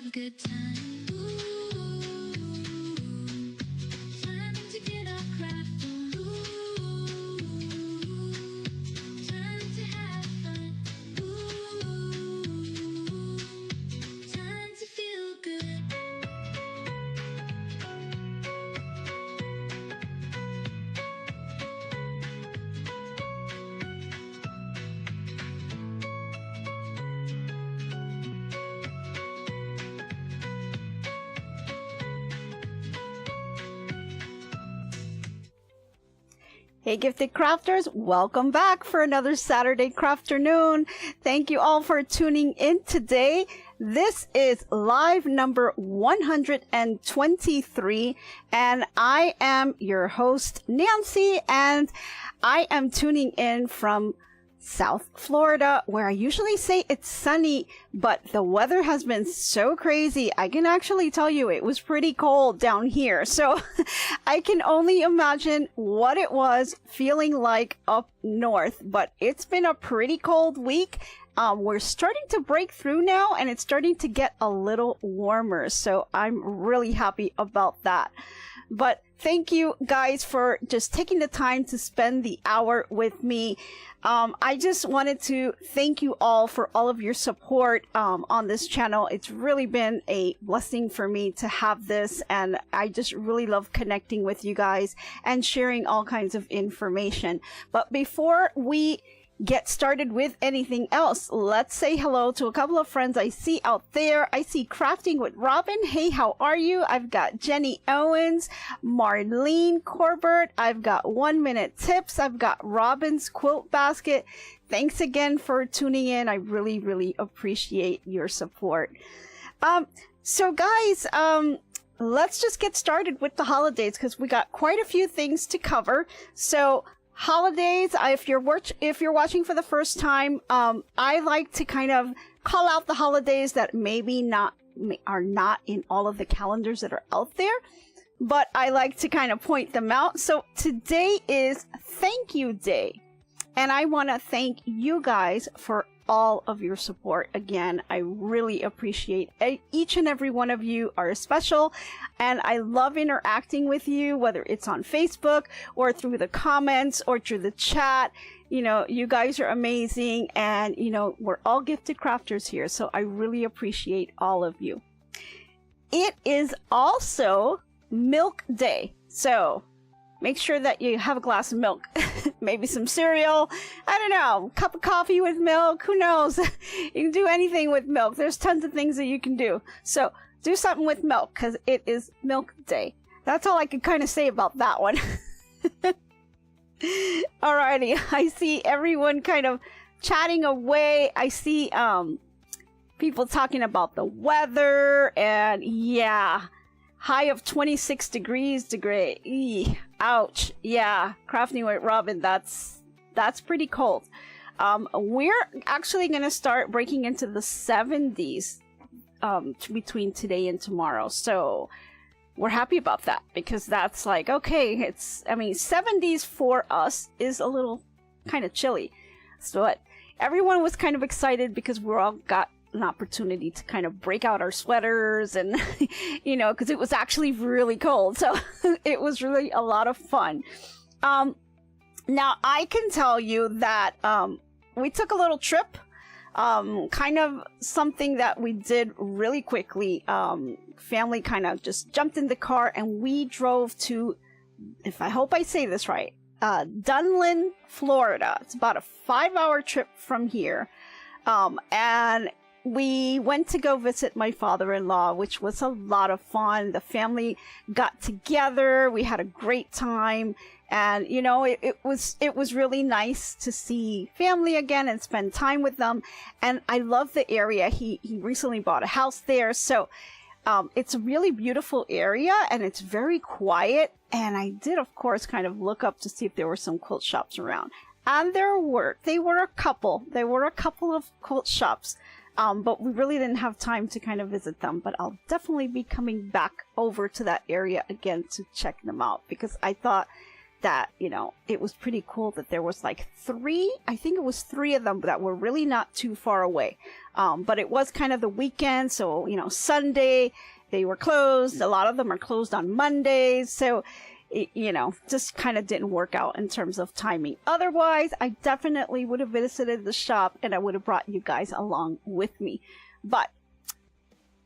a good time. Ooh, time to get our craft on. Ooh, time to have fun. Ooh, time to feel good. Hey Gifted Crafters, welcome back for another Saturday CrafterNoon. Thank you all for tuning in today. This is live number 123 and I am your host Nancy, and I am tuning in from South Florida, where I usually say it's sunny, but the weather has been so crazy. I can actually tell you it was pretty cold down here. So I can only imagine what it was feeling like up north, but it's been a pretty cold week. We're starting to break through now and it's starting to get a little warmer. So I'm really happy about that. But thank you guys for just taking the time to spend the hour with me. I just wanted to thank you all for all of your support on this channel. It's really been a blessing for me to have this, and I just really love connecting with you guys and sharing all kinds of information. But before we get started with anything else, let's say hello to a couple of friends I see out there. I see Crafting with Robin. Hey, how are you? I've got Jenny Owens, Marlene Corbett. I've got 1 Minute Tips. I've got Robin's Quilt Basket. Thanks again for tuning in. I really, really appreciate your support. So guys, let's just get started with the holidays because we got quite a few things to cover. So holidays, if you're watching for the first time, I like to kind of call out the holidays that maybe are not in all of the calendars that are out there, but I like to kind of point them out. So today is Thank You Day, and I want to thank you guys for all of your support. Again, I really appreciate each and every one of you are special, and I love interacting with you, whether it's on Facebook or through the comments or through the chat. You know, you guys are amazing, and you know, we're all gifted crafters here, so I really appreciate all of you. It is also Milk Day, so make sure that you have a glass of milk, maybe some cereal, I don't know, cup of coffee with milk, who knows? You can do anything with milk. There's tons of things that you can do. So do something with milk because it is Milk Day. That's all I can kind of say about that one. Alrighty, I see everyone kind of chatting away. I see people talking about the weather, and yeah, high of 26 degrees. Ouch. Yeah, Crafting with Robin, that's pretty cold. We're actually going to start breaking into the 70s between today and tomorrow. So we're happy about that because that's like, okay, 70s for us is a little kind of chilly. So everyone was kind of excited because we're all got an opportunity to kind of break out our sweaters and you know, because it was actually really cold, so it was really a lot of fun. Now I can tell you that we took a little trip, kind of something that we did really quickly. Family kind of just jumped in the car and we drove to, I hope I say this right, Dunlin, Florida. It's about a 5-hour trip from here, and we went to go visit my father-in-law, which was a lot of fun. The family got together. We had a great time. And, you know, it was really nice to see family again and spend time with them. And I love the area. He recently bought a house there. So it's a really beautiful area and it's very quiet. And I did, of course, kind of look up to see if there were some quilt shops around. And there were a couple of quilt shops. But we really didn't have time to kind of visit them. But I'll definitely be coming back over to that area again to check them out because I thought that, you know, it was pretty cool that there was like I think it was three of them that were really not too far away. But it was kind of the weekend. So, you know, Sunday, they were closed. A lot of them are closed on Mondays. So, you know, just kind of didn't work out in terms of timing. Otherwise, I definitely would have visited the shop and I would have brought you guys along with me. But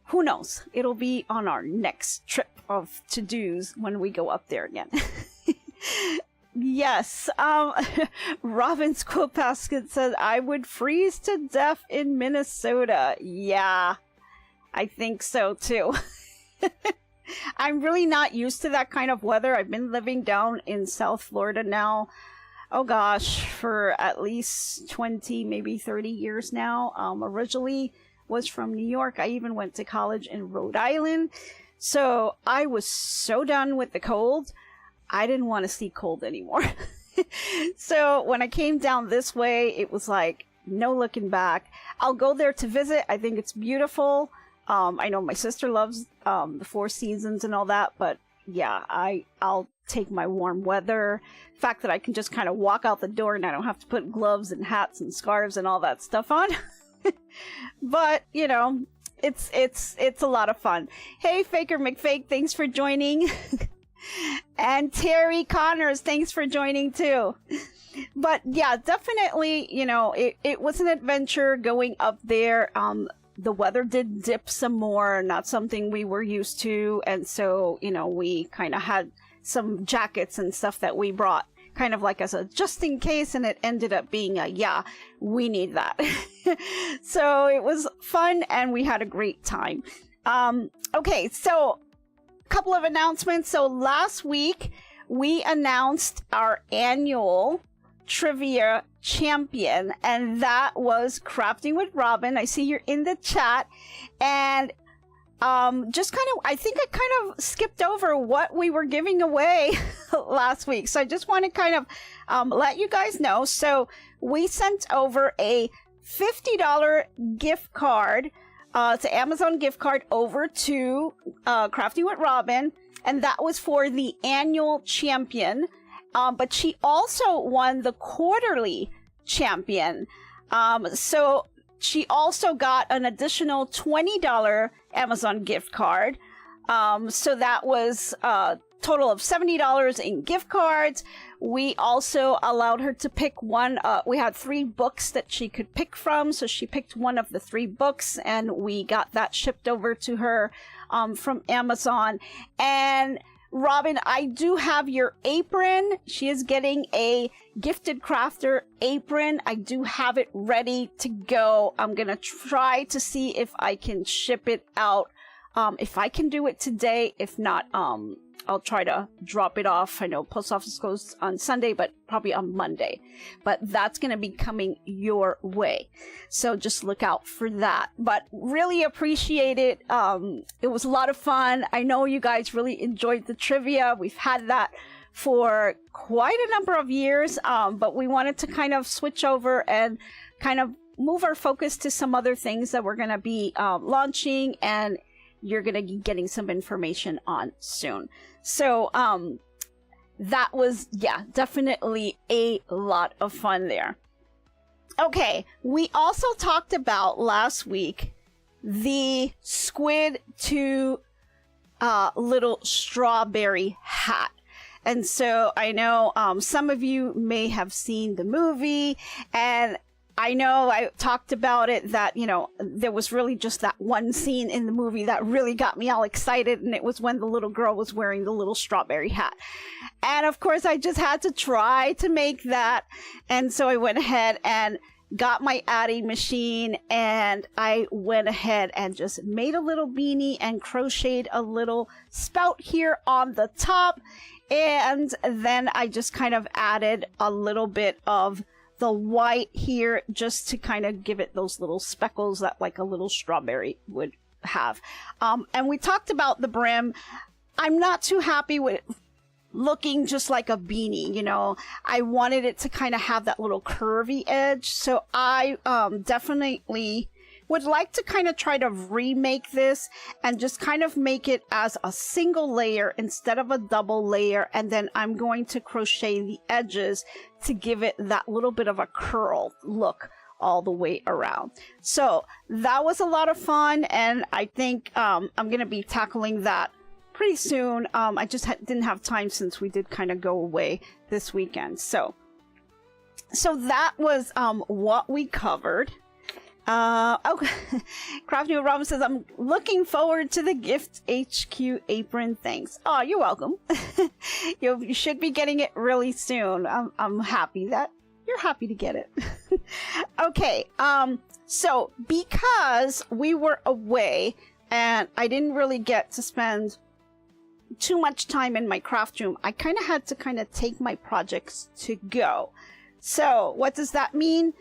who knows? It'll be on our next trip of to-dos when we go up there again. Yes. Robin's Quilt Basket says, I would freeze to death in Minnesota. Yeah, I think so too. I'm really not used to that kind of weather. I've been living down in South Florida now, oh gosh, for at least 20, maybe 30 years now. Originally was from New York. I even went to college in Rhode Island. So I was so done with the cold. I didn't want to see cold anymore. So when I came down this way, it was like, no looking back. I'll go there to visit. I think it's beautiful. I know my sister loves the Four Seasons and all that, but yeah, I'll take my warm weather. The fact that I can just kind of walk out the door and I don't have to put gloves and hats and scarves and all that stuff on. But, you know, it's a lot of fun. Hey, Faker McFake, thanks for joining. And Terry Connors, thanks for joining too. But yeah, definitely, you know, it was an adventure going up there. The weather did dip some more, not something we were used to. And so, you know, we kind of had some jackets and stuff that we brought kind of like as a just in case. And it ended up being yeah, we need that. So it was fun and we had a great time. Okay, so couple of announcements. So last week we announced our annual trivia champion, and that was Crafting with Robin. I see you're in the chat, and just kind of, I think I kind of skipped over what we were giving away last week. So I just want to kind of let you guys know. So we sent over a $50 gift card, to Amazon gift card over to Crafting with Robin, and that was for the annual champion. But she also won the quarterly champion. So she also got an additional $20 Amazon gift card. So that was a total of $70 in gift cards. We also allowed her to pick one. We had 3 books that she could pick from. So she picked one of the 3 books and we got that shipped over to her from Amazon. And Robin, I do have your apron. She is getting a Gifted Crafter apron. I do have it ready to go. I'm going to try to see if I can ship it out. If I can do it today, if not, I'll try to drop it off. I know post office closed on Sunday, but probably on Monday. But that's going to be coming your way. So just look out for that. But really appreciate it. It was a lot of fun. I know you guys really enjoyed the trivia. We've had that for quite a number of years. But we wanted to kind of switch over and kind of move our focus to some other things that we're going to be launching, and you're going to be getting some information on soon. So, that was, yeah, definitely a lot of fun there. Okay, we also talked about last week the Squid 2 little strawberry hat. And so I know some of you may have seen the movie, and I know I talked about it that, you know, there was really just that one scene in the movie that really got me all excited. And it was when the little girl was wearing the little strawberry hat. And of course, I just had to try to make that. And so I went ahead and got my Addi machine, and I went ahead and just made a little beanie and crocheted a little spout here on the top. And then I just kind of added a little bit of the white here just to kind of give it those little speckles that like a little strawberry would have. And we talked about the brim. I'm not too happy with looking just like a beanie, you know. I wanted it to kind of have that little curvy edge. So I definitely would like to kind of try to remake this and just kind of make it as a single layer instead of a double layer. And then I'm going to crochet the edges to give it that little bit of a curl look all the way around. So that was a lot of fun, and I think I'm going to be tackling that pretty soon. I just didn't have time since we did kind of go away this weekend. So that was what we covered. CrafterNoon Robin says, I'm looking forward to the GiftsHQ apron. Thanks. Oh, you're welcome. You should be getting it really soon. I'm happy that you're happy to get it. Okay, so because we were away and I didn't really get to spend too much time in my craft room, I kind of had to take my projects to go. So what does that mean?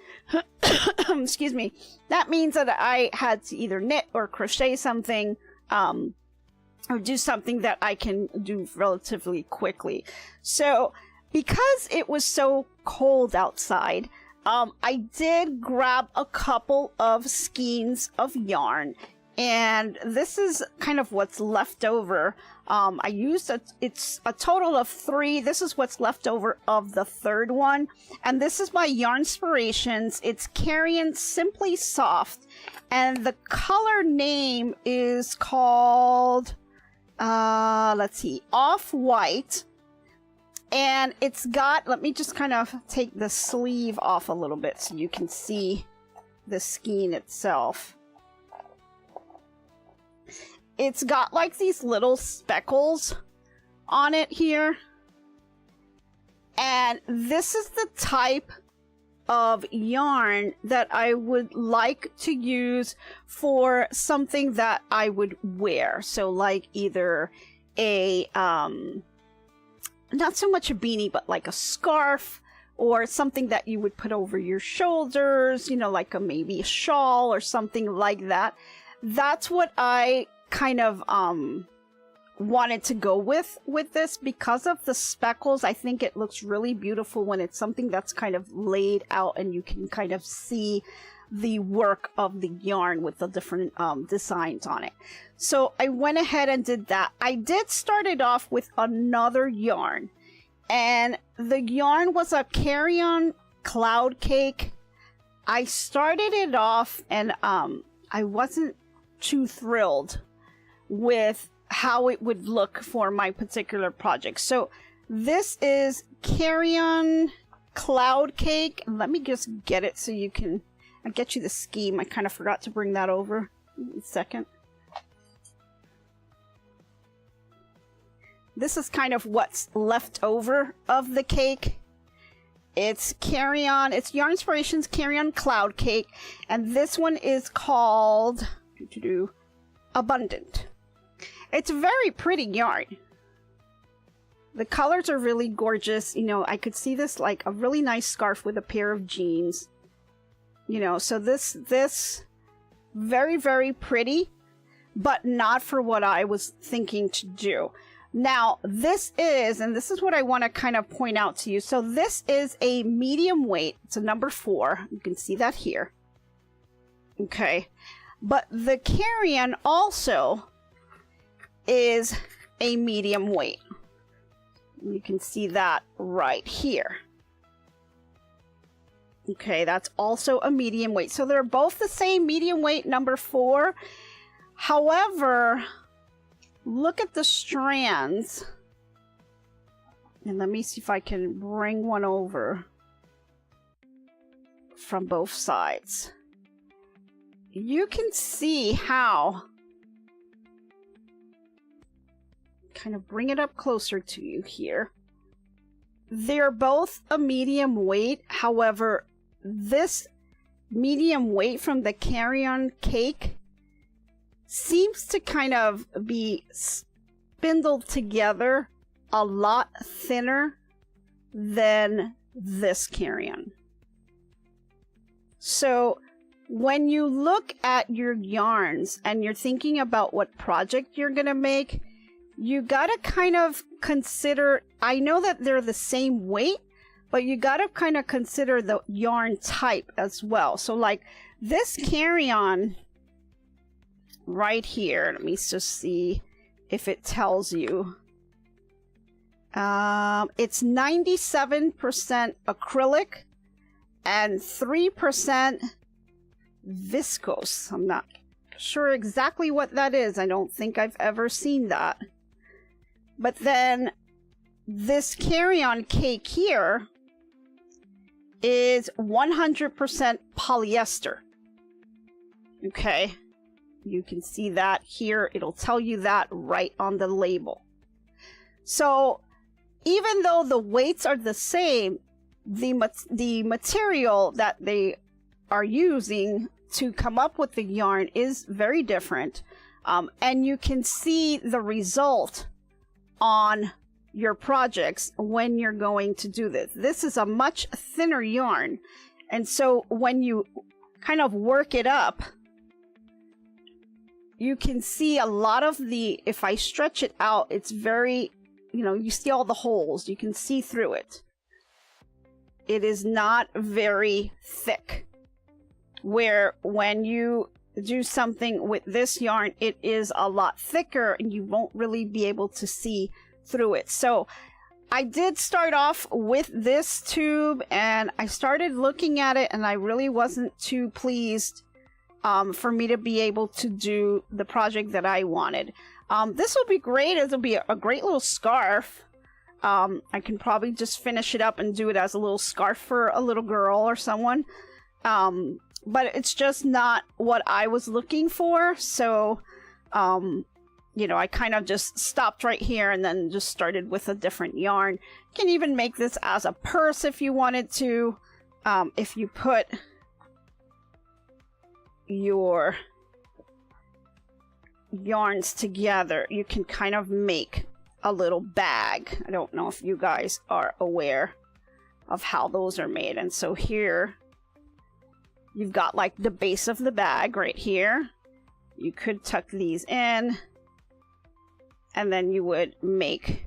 Excuse me. That means that I had to either knit or crochet something, or do something that I can do relatively quickly. So because it was so cold outside, I did grab a couple of skeins of yarn, and this is kind of what's left over. I used it's a total of 3. This is what's left over of the third one, and this is by Yarnspirations. It's Carrion Simply Soft, and the color name is called let's see, Off-White. And it's got, let me just kind of take the sleeve off a little bit so you can see the skein itself. It's got like these little speckles on it here. And this is the type of yarn that I would like to use for something that I would wear. So like either a, not so much a beanie, but like a scarf, or something that you would put over your shoulders, you know, like maybe a shawl or something like that. That's what I kind of wanted to go with this because of the speckles. I think it looks really beautiful when it's something that's kind of laid out and you can kind of see the work of the yarn with the different designs on it. So I went ahead and did that. I did start it off with another yarn, and the yarn was a Carry-On Cloud Cake. I started it off and I wasn't too thrilled with how it would look for my particular project. So this is Carry-On Cloud Cake. Let me just get it so you can, I'll get you the scheme. I kind of forgot to bring that over. A second. This is kind of what's left over of the cake. It's Carry-On, it's Yarnspirations Carry-On Cloud Cake, and this one is called Abundant. It's a very pretty yarn. The colors are really gorgeous. You know, I could see this like a really nice scarf with a pair of jeans. You know, so this very, very pretty, but not for what I was thinking to do. Now, this is, and this is what I want to kind of point out to you. So this is a medium weight. It's a number 4. You can see that here. Okay. But the Carry-On also is a medium weight. You can see that right here. Okay, that's also a medium weight. So they're both the same medium weight, number 4. However, look at the strands. And let me see if I can bring one over from both sides. You can see how, kind of bring it up closer to you here. They're both a medium weight. However, this medium weight from the Carry-On Cake seems to kind of be spindled together a lot thinner than this Carry-On. So when you look at your yarns and you're thinking about what project you're going to make, you got to kind of consider, I know that they're the same weight, but you got to kind of consider the yarn type as well. So like this carry-on right here, let me just see if it tells you. It's 97% acrylic and 3% viscose. I'm not sure exactly what that is. I don't think I've ever seen that. But then this carry-on cake here is 100% polyester. Okay, you can see that here. It'll tell you that right on the label. So even though the weights are the same, the material that they are using to come up with the yarn is very different. And you can see the result on your projects when you're going to do this. This is a much thinner yarn. And so when you kind of work it up, you can see a lot of the, if I stretch it out, it's very, you know, you see all the holes. You can see through it. It is not very thick. Where when you do something with this yarn, it is a lot thicker and you won't really be able to see through it. So I did start off with this tube and I started looking at it and I really wasn't too pleased for me to be able to do the project that I wanted. This will be great. It'll be a great little scarf. I can probably just finish it up and do it as a little scarf for a little girl or someone. But it's just not what I was looking for. So, you know, I kind of just stopped right here and then just started with a different yarn. You can even make this as a purse if you wanted to. If you put your yarns together, you can kind of make a little bag. I don't know if you guys are aware of how those are made. And so here you've got like the base of the bag right here. You could tuck these in and then you would make,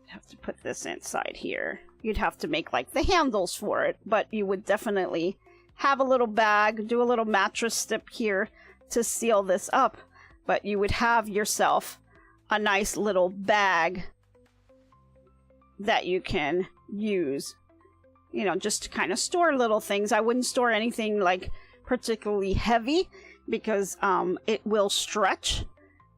have to put this inside here. You'd have to make like the handles for it, but you would definitely have a little bag, do a little mattress strip here to seal this up, but you would have yourself a nice little bag that you can use, you know, just to kind of store little things. I wouldn't store anything like particularly heavy because it will stretch,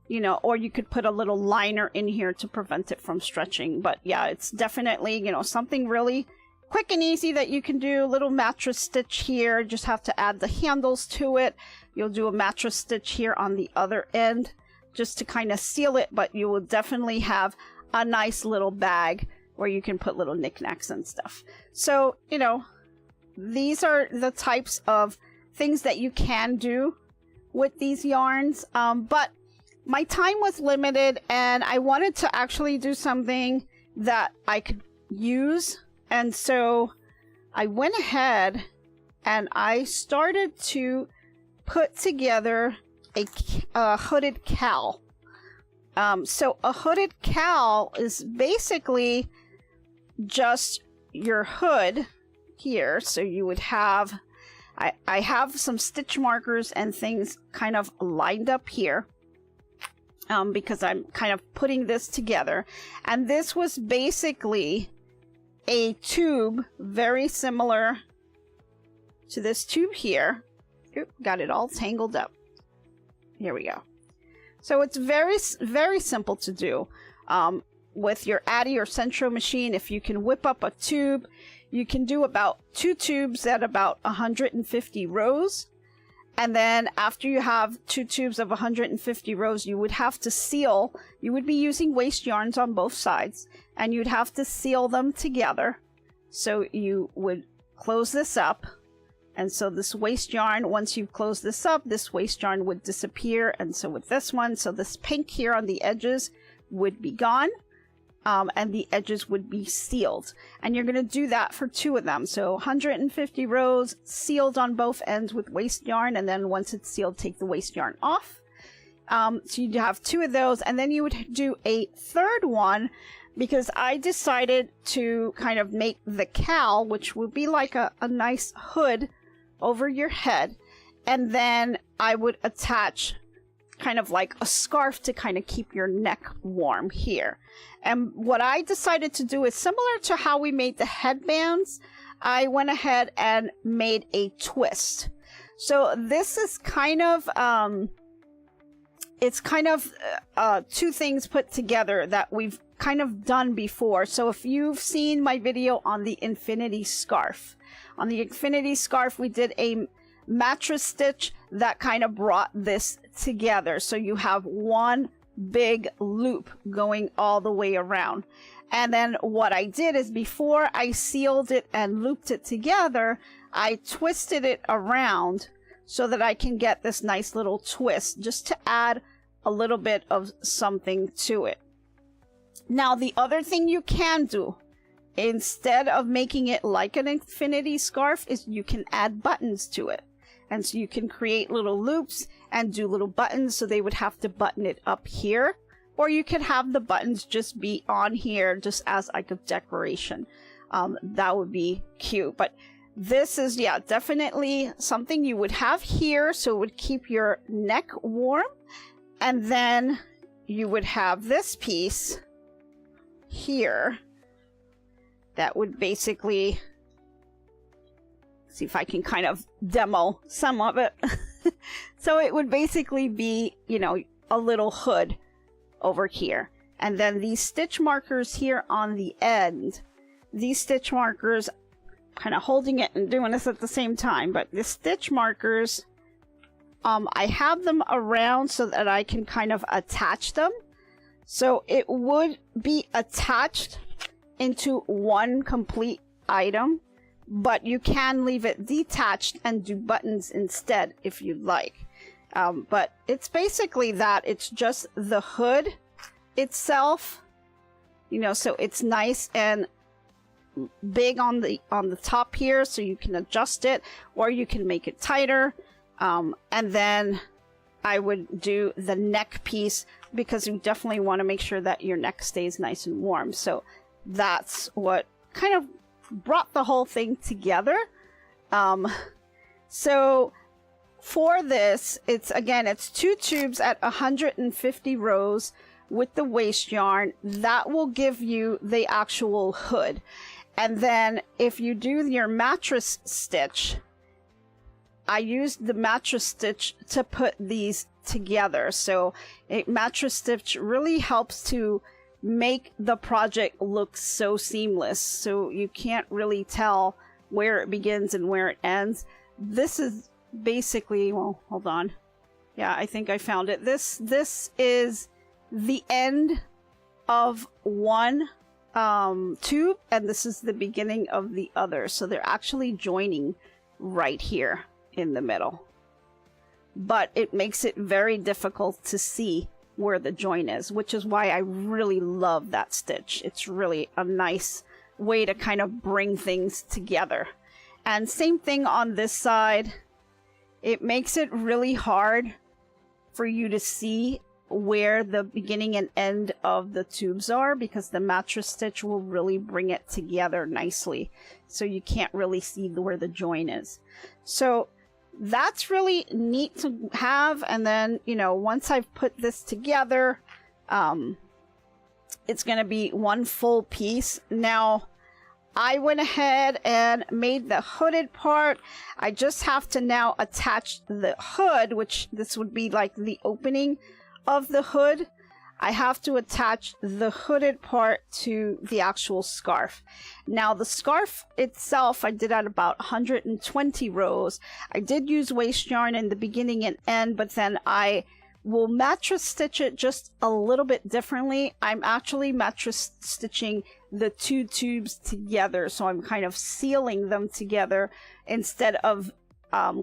you know, or you could put a little liner in here to prevent it from stretching. But yeah, it's definitely, you know, something really quick and easy that you can do. Little mattress stitch here, just have to add the handles to it. You'll do a mattress stitch here on the other end just to kind of seal it, but you will definitely have a nice little bag where you can put little knickknacks and stuff. So, you know, these are the types of things that you can do with these yarns. But my time was limited and I wanted to actually do something that I could use. And so I went ahead and I started to put together a hooded cowl. So a hooded cowl is basically just your hood here. So you would have, I have some stitch markers and things kind of lined up here because I'm kind of putting this together. And this was basically a tube very similar to this tube here. Oop, got it all tangled up. Here we go. So it's very, very simple to do. With your Addi or Centro machine, if you can whip up a tube, you can do about 2 tubes at about 150 rows. And then after you have 2 tubes of 150 rows, you would have to seal. You would be using waste yarns on both sides, and you'd have to seal them together. So you would close this up. And so this waste yarn, once you've closed this up, this waste yarn would disappear. And so with this one, so this pink here on the edges would be gone. And the edges would be sealed. And you're going to do that for 2 of them. So 150 rows sealed on both ends with waste yarn. And then once it's sealed, take the waste yarn off. So you'd have 2 of those. And then you would do a third one because I decided to kind of make the cowl, which would be like a nice hood over your head, and then I would attach kind of like a scarf to kind of keep your neck warm here. And what I decided to do is similar to how we made the headbands. I went ahead and made a twist. So this is kind of it's kind of two things put together that we've kind of done before. So if you've seen my video on the infinity scarf, we did a mattress stitch that kind of brought this together. So you have one big loop going all the way around. And then what I did is before I sealed it and looped it together, I twisted it around so that I can get this nice little twist just to add a little bit of something to it. Now, the other thing you can do, instead of making it like an infinity scarf, is you can add buttons to it. And so you can create little loops and do little buttons, so they would have to button it up here. Or you could have the buttons just be on here just as like a decoration. That would be cute. But this is, yeah, definitely something you would have here, so it would keep your neck warm. And then you would have this piece here that would basically, see if I can kind of demo some of it. So it would basically be, you know, a little hood over here. And then these stitch markers here on the end, these stitch markers, kind of holding it and doing this at the same time, but the stitch markers, I have them around so that I can kind of attach them. So it would be attached into one complete item, but you can leave it detached and do buttons instead if you'd like. But it's basically that. It's just the hood itself, you know, so it's nice and big on the top here, so you can adjust it, or you can make it tighter. And then I would do the neck piece, because you definitely want to make sure that your neck stays nice and warm. So that's what kind of brought the whole thing together. So for this, it's 2 tubes at 150 rows with the waste yarn. That will give you the actual hood. And then if you do your mattress stitch, I used the mattress stitch to put these together. So a mattress stitch really helps to make the project look so seamless, so you can't really tell where it begins and where it ends. This is basically, well, hold on. Yeah, I think I found it. This is the end of one tube, and this is the beginning of the other. So they're actually joining right here in the middle. But it makes it very difficult to see where the join is, which is why I really love that stitch. It's really a nice way to kind of bring things together. And same thing on this side. It makes it really hard for you to see where the beginning and end of the tubes are, because the mattress stitch will really bring it together nicely. So you can't really see where the join is. So that's really neat to have. And then, you know, once I've put this together, it's going to be one full piece. Now, I went ahead and made the hooded part. I just have to now attach the hood, which this would be like the opening of the hood. I have to attach the hooded part to the actual scarf. Now the scarf itself, I did at about 120 rows. I did use waste yarn in the beginning and end, but then I will mattress stitch it just a little bit differently. I'm actually mattress stitching the 2 tubes together, so I'm kind of sealing them together instead of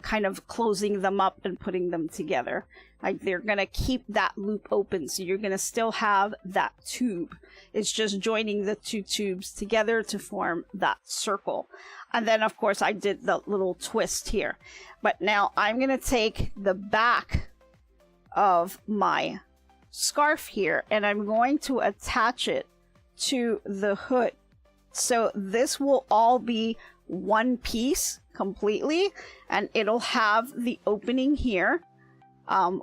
kind of closing them up and putting them together. Like, they're gonna keep that loop open, so you're gonna still have that tube. It's just joining the 2 tubes together to form that circle. And then of course I did the little twist here. But now I'm gonna take the back of my scarf here and I'm going to attach it to the hood. So this will all be one piece completely, and it'll have the opening here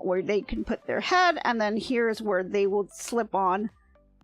where they can put their head, and then here's where they will slip on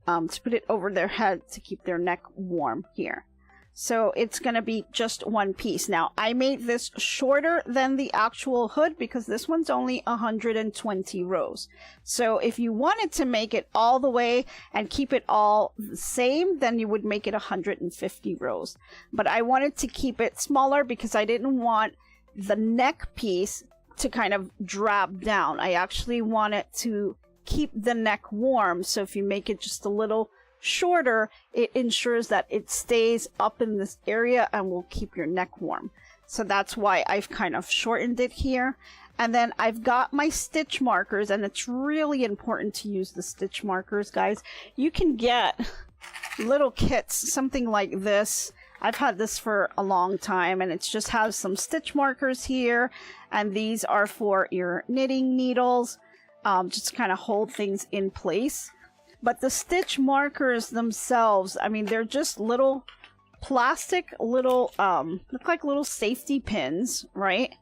to put it over their head to keep their neck warm here. So it's going to be just one piece. Now, I made this shorter than the actual hood because this one's only 120 rows. So if you wanted to make it all the way and keep it all the same, then you would make it 150 rows. But I wanted to keep it smaller because I didn't want the neck piece to kind of drop down. I actually want it to keep the neck warm. So if you make it just a little shorter, it ensures that it stays up in this area and will keep your neck warm. So that's why I've kind of shortened it here. And then I've got my stitch markers, and it's really important to use the stitch markers, guys. You can get little kits, something like this. I've had this for a long time, and it just has some stitch markers here, and these are for your knitting needles, just kind of hold things in place. But the stitch markers themselves, I mean, they're just little plastic, little, look like little safety pins, right?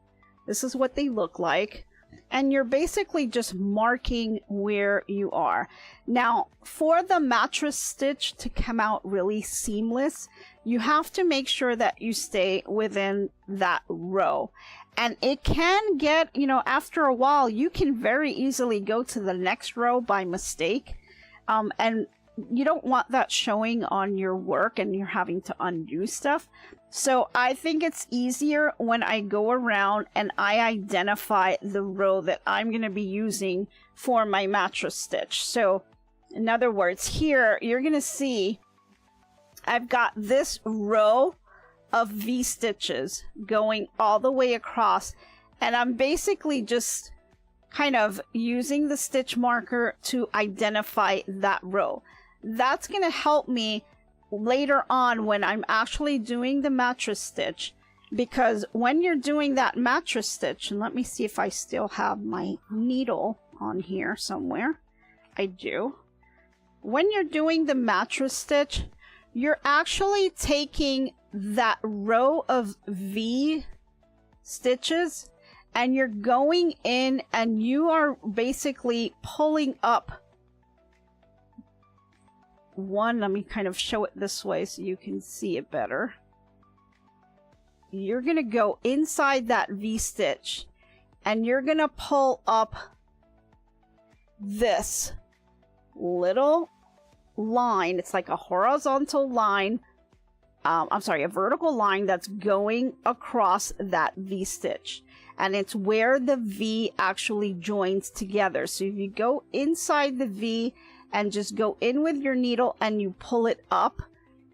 This is what they look like. And you're basically just marking where you are. Now, for the mattress stitch to come out really seamless, you have to make sure that you stay within that row. And it can get, you know, after a while, you can very easily go to the next row by mistake. And you don't want that showing on your work and you're having to undo stuff. So I think it's easier when I go around and I identify the row that I'm going to be using for my mattress stitch. So in other words, here you're going to see I've got this row of V stitches going all the way across, and I'm basically just kind of using the stitch marker to identify that row. That's going to help me later on when I'm actually doing the mattress stitch, because when you're doing that mattress stitch, and let me see if I still have my needle on here somewhere. I do. When you're doing the mattress stitch, you're actually taking that row of V stitches and you're going in and you are basically pulling up one. Let me kind of show it this way so you can see it better. You're going to go inside that V stitch and you're going to pull up this little line. It's like a horizontal line. I'm sorry, a vertical line that's going across that V stitch. And it's where the V actually joins together. So if you go inside the V and just go in with your needle and you pull it up,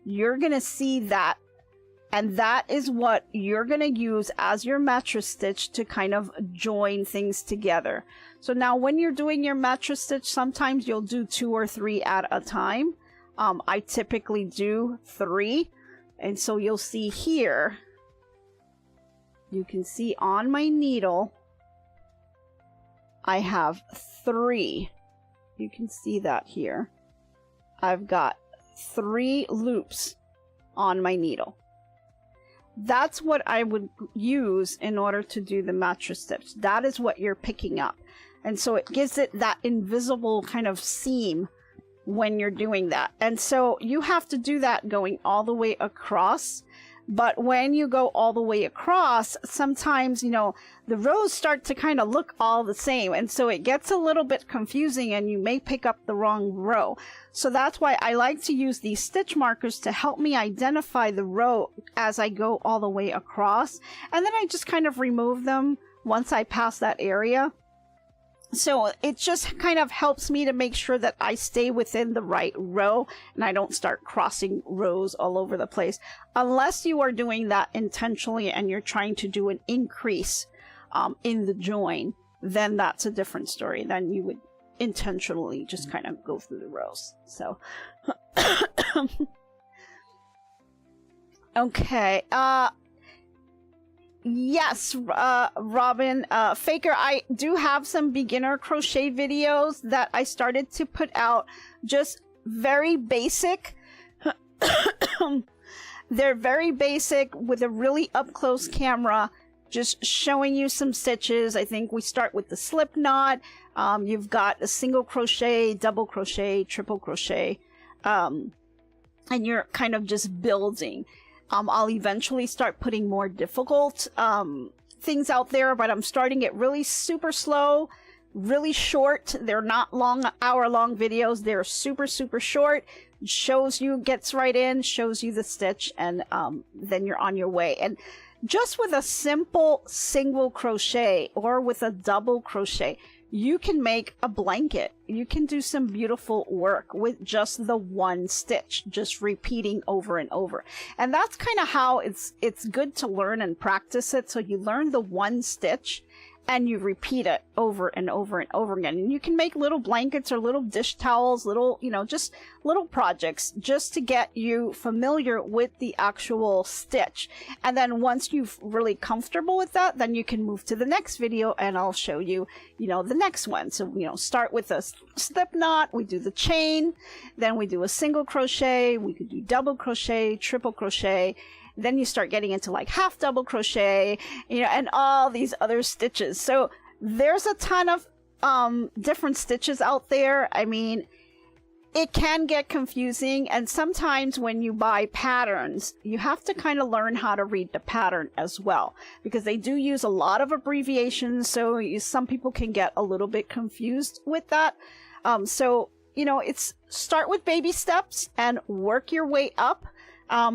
you're going to see that. And that is what you're going to use as your mattress stitch to kind of join things together. So now when you're doing your mattress stitch, sometimes you'll do 2 or 3 at a time. I typically do 3. And so you'll see here, you can see on my needle, I have 3. You can see that here. I've got 3 loops on my needle. That's what I would use in order to do the mattress stitch. That is what you're picking up. And so it gives it that invisible kind of seam when you're doing that. And so you have to do that going all the way across. But when you go all the way across, sometimes, you know, the rows start to kind of look all the same. And so it gets a little bit confusing and you may pick up the wrong row. So that's why I like to use these stitch markers to help me identify the row as I go all the way across. And then I just kind of remove them once I pass that area. So it just kind of helps me to make sure that I stay within the right row and I don't start crossing rows all over the place. Unless you are doing that intentionally and you're trying to do an increase in the join, then that's a different story. Then you would intentionally just kind of go through the rows. So, okay. Yes, Robin, Faker, I do have some beginner crochet videos that I started to put out, just very basic. They're very basic with a really up-close camera, just showing you some stitches. I think we start with the slip knot. You've got a single crochet, double crochet, triple crochet, and you're kind of just building. I'll eventually start putting more difficult things out there, but I'm starting it really super slow, really short. They're not long, hour-long videos. They're super, super short. Shows you, gets right in, shows you the stitch, and then you're on your way. And just with a simple single crochet or with a double crochet, you can make a blanket. You can do some beautiful work with just the one stitch, just repeating over and over. And that's kind of how it's good to learn and practice it. So you learn the one stitch and you repeat it over and over and over again. And you can make little blankets or little dish towels, little, you know, just little projects just to get you familiar with the actual stitch. And then once you're really comfortable with that, then you can move to the next video and I'll show you, you know, the next one. So, you know, start with a slip knot, we do the chain, then we do a single crochet, we could do double crochet, triple crochet. Then you start getting into like half double crochet, you know, and all these other stitches. So there's a ton of different stitches out there. I mean, it can get confusing. And sometimes when you buy patterns, you have to kind of learn how to read the pattern as well, because they do use a lot of abbreviations. So some people can get a little bit confused with that. So, you know, it's start with baby steps and work your way up.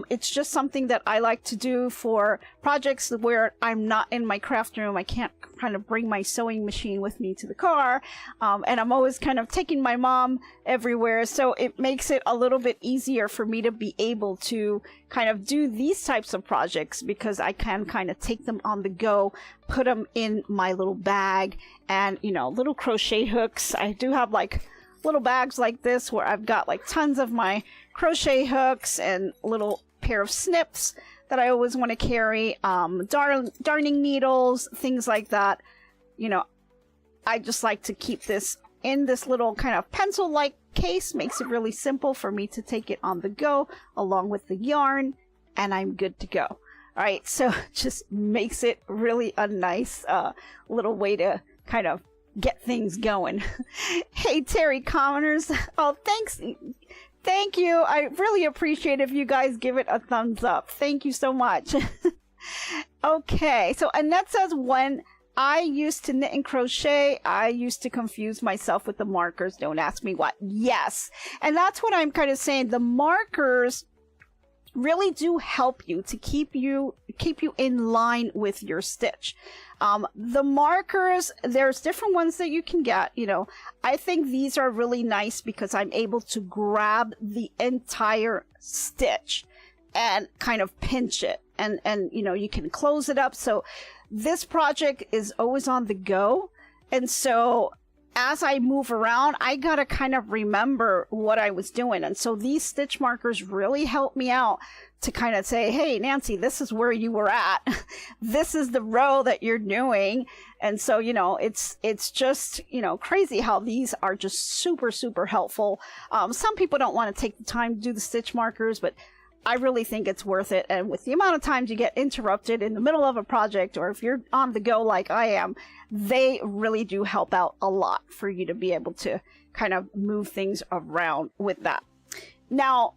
It's just something that I like to do for projects where I'm not in my craft room. I can't kind of bring my sewing machine with me to the car. And I'm always kind of taking my mom everywhere. So it makes it a little bit easier for me to be able to kind of do these types of projects, because I can kind of take them on the go, put them in my little bag, and, you know, little crochet hooks. I do have like little bags like this where I've got like tons of my crochet hooks and little pair of snips that I always want to carry, darning needles, things like that. You know, I just like to keep this in this little kind of pencil-like case. Makes it really simple for me to take it on the go along with the yarn, and I'm good to go. All right, so just makes it really a nice little way to kind of get things going. Hey, Terry commenters. Oh, thanks. Thank you. I really appreciate if you guys give it a thumbs up. Thank you so much. Okay, so Annette says, when I used to knit and crochet, I used to confuse myself with the markers. Don't ask me what. Yes. And that's what I'm kind of saying. The markers really do help you to keep you in line with your stitch. The markers, there's different ones that you can get. You know, I think these are really nice because I'm able to grab the entire stitch and kind of pinch it, and you know, you can close it up. So this project is always on the go, and so as I move around, I gotta kind of remember what I was doing. And so these stitch markers really help me out to kind of say, hey, Nancy, this is where you were at. This is the row that you're doing. And so, you know, it's just, you know, crazy how these are just super, super helpful. Some people don't want to take the time to do the stitch markers, but I really think it's worth it. And with the amount of times you get interrupted in the middle of a project, or if you're on the go like I am, they really do help out a lot for you to be able to kind of move things around with that. Now,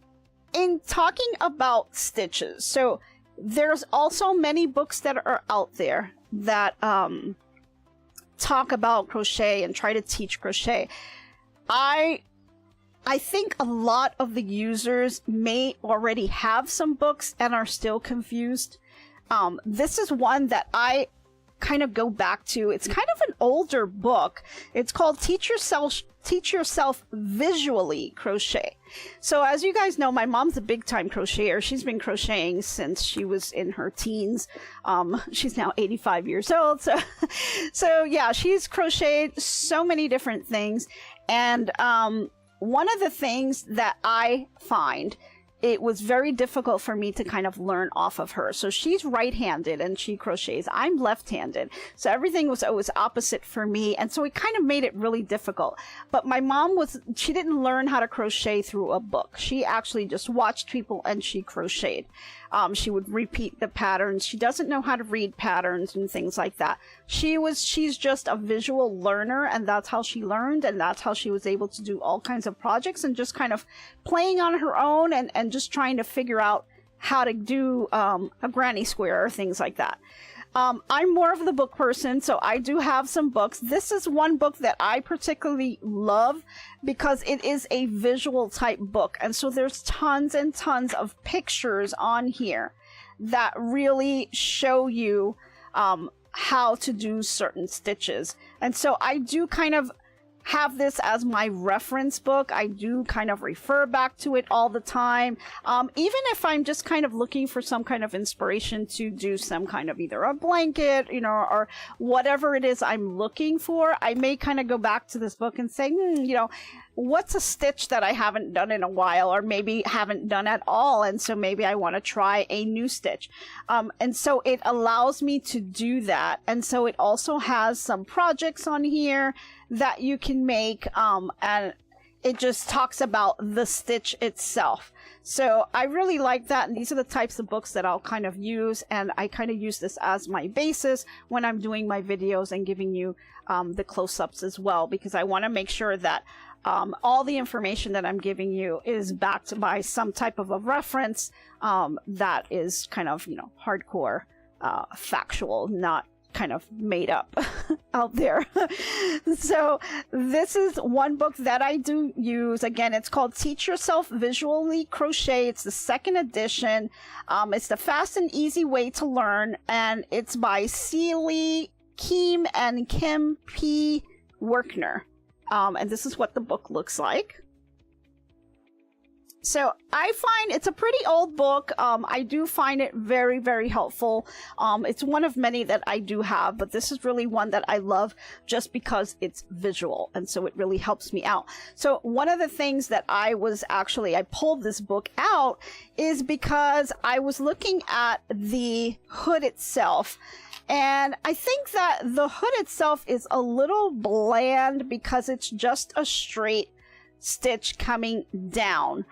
in talking about stitches, so there's also many books that are out there that talk about crochet and try to teach crochet. I think a lot of the users may already have some books and are still confused. This is one that I kind of go back to. It's kind of an older book. It's called Teach Yourself Visually Crochet. So as you guys know, my mom's a big time crocheter. She's been crocheting since she was in her teens. She's now 85 years old. So yeah, she's crocheted so many different things. And one of the things that I find it was very difficult for me to kind of learn off of her. So she's right-handed and she crochets. I'm left-handed. So everything was always opposite for me. And so it kind of made it really difficult. But my mom she didn't learn how to crochet through a book. She actually just watched people and she crocheted. She would repeat the patterns. She doesn't know how to read patterns and things like that. She's just a visual learner, and that's how she learned, and that's how she was able to do all kinds of projects and just kind of playing on her own and just trying to figure out how to do a granny square or things like that. I'm more of the book person, so I do have some books. This is one book that I particularly love because it is a visual type book. And so there's tons and tons of pictures on here that really show you how to do certain stitches. And so I do kind of have this as my reference book. I do kind of refer back to it all the time. Even if I'm just kind of looking for some kind of inspiration to do some kind of either a blanket, you know, or whatever it is I'm looking for, I may kind of go back to this book and say, you know, what's a stitch that I haven't done in a while, or maybe haven't done at all, and so maybe I want to try a new stitch. And so it allows me to do that. And so it also has some projects on here that you can make, and it just talks about the stitch itself. So I really like that, and these are the types of books that I'll kind of use, and I kind of use this as my basis when I'm doing my videos and giving you the close-ups as well, because I want to make sure that all the information that I'm giving you is backed by some type of a reference that is kind of, you know, hardcore, factual, not kind of made up out there. So this is one book that I do use. Again, it's called Teach Yourself Visually Crochet. It's the 2nd edition. It's the fast and easy way to learn, and it's by Celie Keem and Kim P. Werkner. And this is what the book looks like. So I find it's a pretty old book. I do find it very, very helpful. It's one of many that I do have, but this is really one that I love just because it's visual. And so it really helps me out. So one of the things that I pulled this book out is because I was looking at the hood itself. And I think that the hood itself is a little bland because it's just a straight stitch coming down.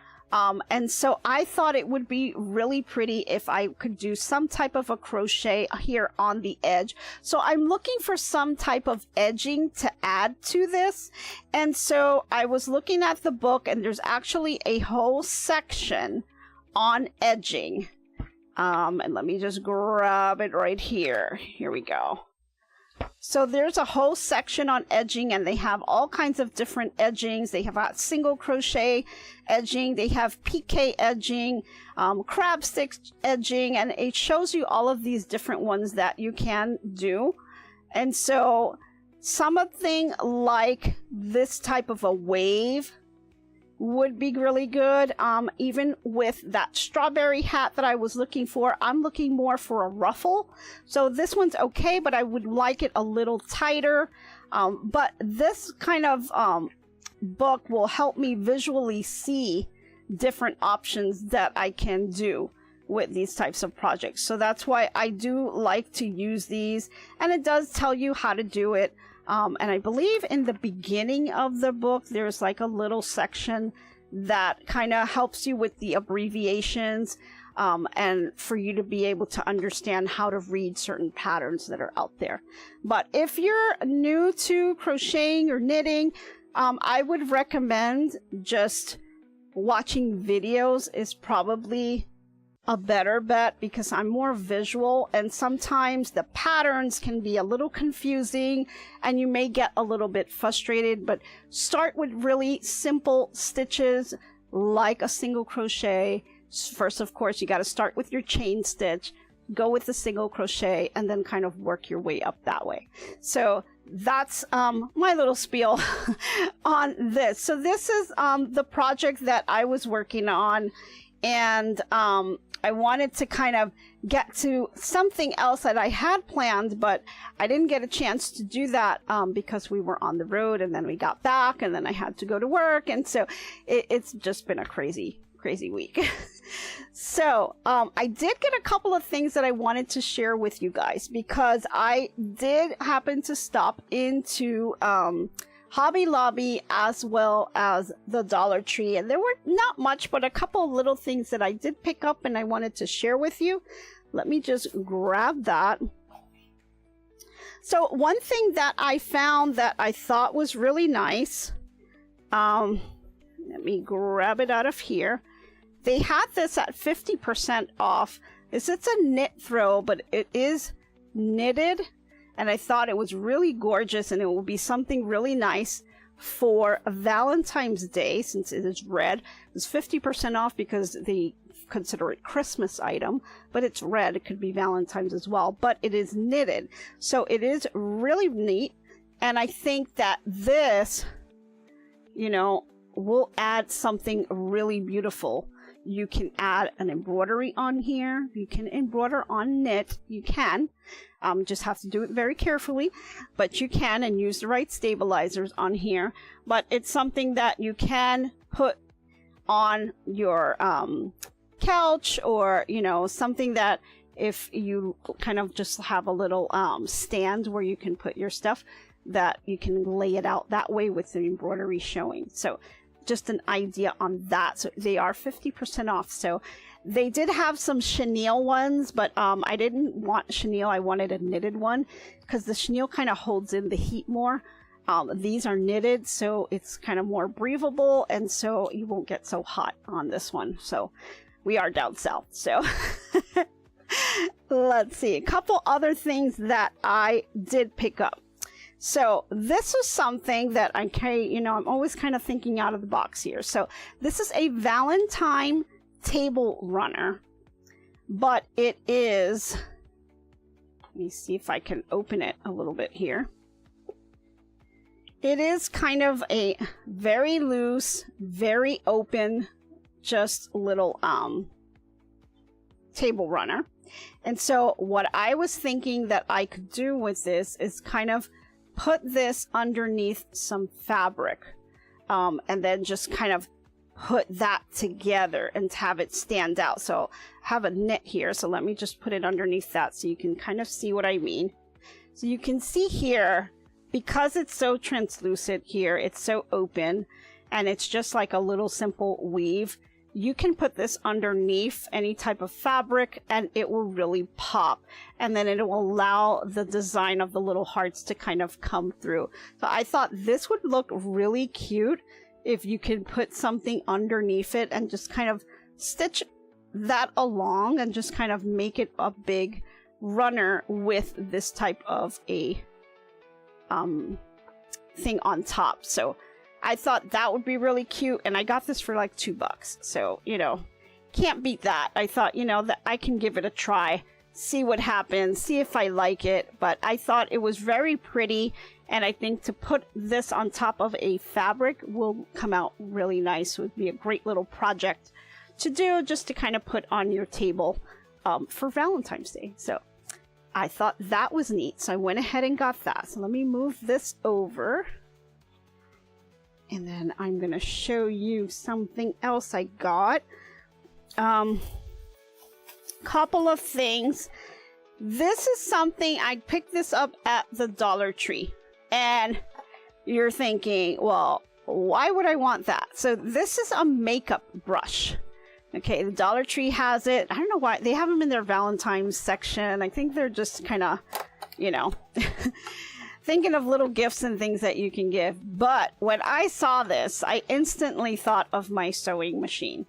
And so I thought it would be really pretty if I could do some type of a crochet here on the edge. So I'm looking for some type of edging to add to this. And so I was looking at the book, and there's actually a whole section on edging. And let me just grab it right here. Here we go. So there's a whole section on edging, and they have all kinds of different edgings. They have got single crochet edging, they have PK edging, crab stick edging, and it shows you all of these different ones that you can do. And so something like this type of a wave would be really good. Even with that strawberry hat that I was looking for, I'm looking more for a ruffle. So this one's okay, but I would like it a little tighter. But this kind of book will help me visually see different options that I can do with these types of projects. So that's why I do like to use these, and it does tell you how to do it. And I believe in the beginning of the book, there's like a little section that kind of helps you with the abbreviations, and for you to be able to understand how to read certain patterns that are out there. But if you're new to crocheting or knitting, I would recommend just watching videos is probably a better bet, because I'm more visual, and sometimes the patterns can be a little confusing and you may get a little bit frustrated. But start with really simple stitches like a single crochet. First, of course, you got to start with your chain stitch, go with the single crochet, and then kind of work your way up that way. So that's my little spiel on this. So this is the project that I was working on, and I wanted to kind of get to something else that I had planned, but I didn't get a chance to do that because we were on the road, and then we got back, and then I had to go to work, and so it's just been a crazy week. So, I did get a couple of things that I wanted to share with you guys because I did happen to stop into Hobby Lobby as well as the Dollar Tree, and there were not much, but a couple of little things that I did pick up and I wanted to share with you. Let me just grab that. So one thing that I found that I thought was really nice, let me grab it out of here. They had this at 50% off. It's a knit throw, but it is knitted, and I thought it was really gorgeous, and it will be something really nice for Valentine's Day since it is red. It's 50% off because they consider it Christmas item, but it's red. It could be Valentine's as well, but it is knitted, so it is really neat. And I think that this, you know, will add something really beautiful. You can add an embroidery on here. You can embroider on knit. You can. Just have to do it very carefully, but you can, and use the right stabilizers on here. But it's something that you can put on your couch, or, you know, something that if you kind of just have a little stand where you can put your stuff, that you can lay it out that way with the embroidery showing. So just an idea on that. So they are 50% off. So they did have some chenille ones, but I didn't want chenille. I wanted a knitted one because the chenille kind of holds in the heat more. These are knitted, so it's kind of more breathable, and so you won't get so hot on this one. So we are down south, so let's see. A couple other things that I did pick up. So this was something that I carry, you know, I'm always kind of thinking out of the box here. So this is a Valentine table runner, but it is, let me see if I can open it a little bit here. It is kind of a very loose, very open, just little table runner. And so what I was thinking that I could do with this is kind of put this underneath some fabric, and then just kind of put that together and have it stand out. So I have a knit here, so let me just put it underneath that so you can kind of see what I mean. So you can see here, because it's so translucent here, it's so open, and it's just like a little simple weave, you can put this underneath any type of fabric and it will really pop, and then it will allow the design of the little hearts to kind of come through. So I thought this would look really cute if you could put something underneath it and just kind of stitch that along and just kind of make it a big runner with this type of a thing on top. So I thought that would be really cute, and I got this for like $2. So, you know, can't beat that. I thought, you know, that I can give it a try, see what happens, see if I like it. But I thought it was very pretty, and I think to put this on top of a fabric will come out really nice. It would be a great little project to do, just to kind of put on your table for Valentine's Day. So I thought that was neat, so I went ahead and got that. So let me move this over, and then I'm gonna show you something else I got. Couple of things. This is something, I picked this up at the Dollar Tree, and you're thinking, well, why would I want that? So this is a makeup brush. Okay, the Dollar Tree has it. I don't know why they have them in their Valentine's section. I think they're just kind of, you know, thinking of little gifts and things that you can give. But when I saw this, I instantly thought of my sewing machine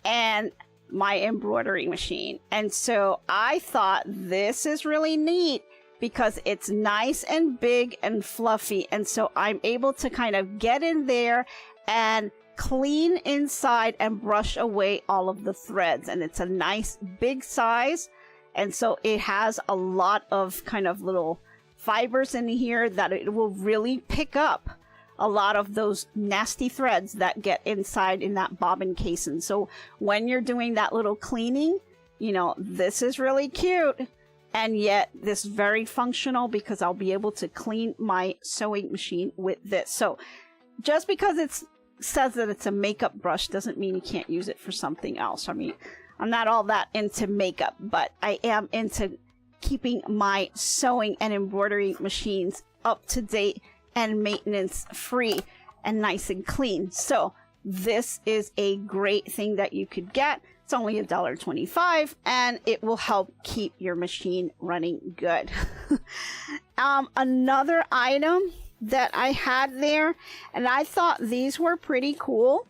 and my embroidery machine. And so I thought this is really neat because it's nice and big and fluffy. And so I'm able to kind of get in there and clean inside and brush away all of the threads. And it's a nice big size, and so it has a lot of kind of little fibers in here that it will really pick up a lot of those nasty threads that get inside in that bobbin casing. So when you're doing that little cleaning, you know, this is really cute, and yet this is very functional because I'll be able to clean my sewing machine with this. So just because it's says that it's a makeup brush doesn't mean you can't use it for something else. I mean, I'm not all that into makeup, but I am into keeping my sewing and embroidery machines up to date and maintenance free and nice and clean. So this is a great thing that you could get. It's only $1.25 and it will help keep your machine running good. Another item that I had there, and I thought these were pretty cool.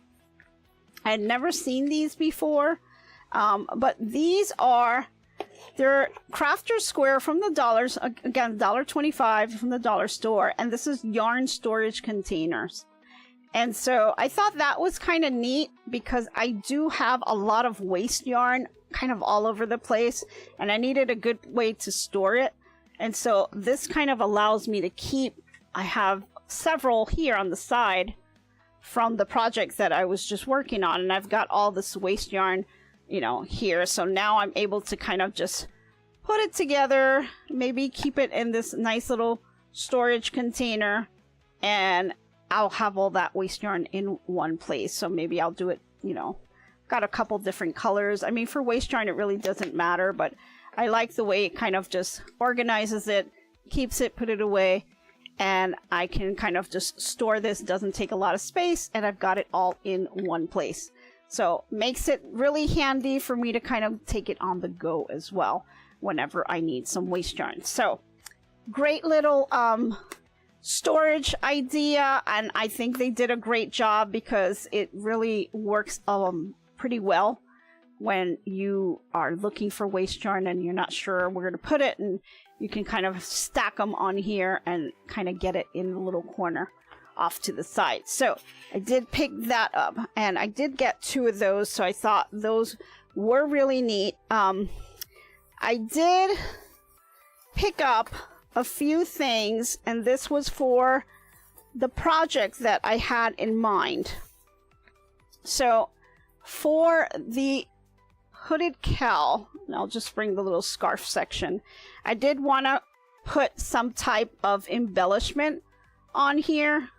I had never seen these before, but these are, they're Crafter Square from the dollars, again, $1.25 from the dollar store, and this is yarn storage containers. And so I thought that was kind of neat because I do have a lot of waste yarn kind of all over the place, and I needed a good way to store it. And so this kind of allows me to keep, I have several here on the side from the project that I was just working on, and I've got all this waste yarn, you know, here. So now I'm able to kind of just put it together, maybe keep it in this nice little storage container, and I'll have all that waste yarn in one place. So maybe I'll do it, you know, got a couple different colors. I mean, for waste yarn, it really doesn't matter, but I like the way it kind of just organizes it, keeps it, put it away, and I can kind of just store this. It doesn't take a lot of space, and I've got it all in one place. So makes it really handy for me to kind of take it on the go as well whenever I need some waste yarn. So great little storage idea, and I think they did a great job because it really works pretty well when you are looking for waste yarn and you're not sure where to put it, and you can kind of stack them on here and kind of get it in the little corner off to the side. So I did pick that up, and I did get 2 of those, so I thought those were really neat. I did pick up a few things, and this was for the project that I had in mind. So for the hooded cowl, and I'll just bring the little scarf section, I did want to put some type of embellishment on here.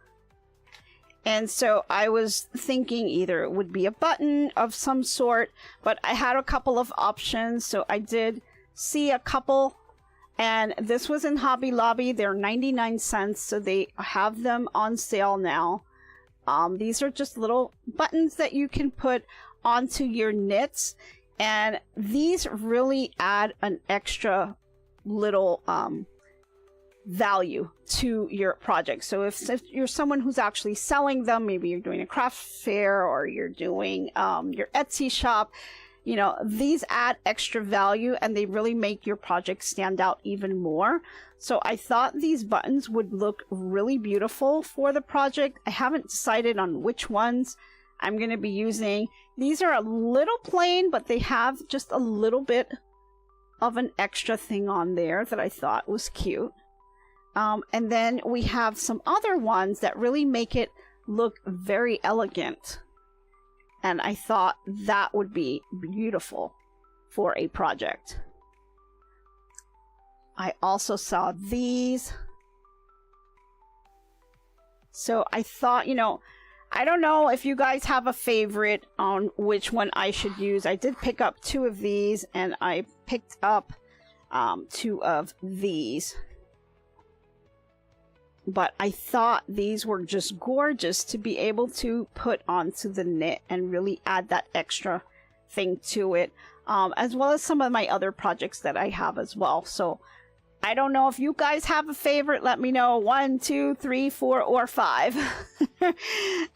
And so I was thinking either it would be a button of some sort, but I had a couple of options, so I did see a couple. And this was in Hobby Lobby. They're 99 cents, so they have them on sale now. These are just little buttons that you can put onto your knits, and these really add an extra little value to your project. So if you're someone who's actually selling them, maybe you're doing a craft fair or you're doing your Etsy shop, you know, these add extra value and they really make your project stand out even more. So I thought these buttons would look really beautiful for the project. I haven't decided on which ones I'm going to be using. These are a little plain, but they have just a little bit of an extra thing on there that I thought was cute. And then we have some other ones that really make it look very elegant. And I thought that would be beautiful for a project. I also saw these. So I thought, you know, I don't know if you guys have a favorite on which one I should use. I did pick up 2 of these, and I picked up 2 of these. But I thought these were just gorgeous to be able to put onto the knit and really add that extra thing to it, as well as some of my other projects that I have as well. So I don't know if you guys have a favorite. Let me know. 1, 2, 3, 4, or 5.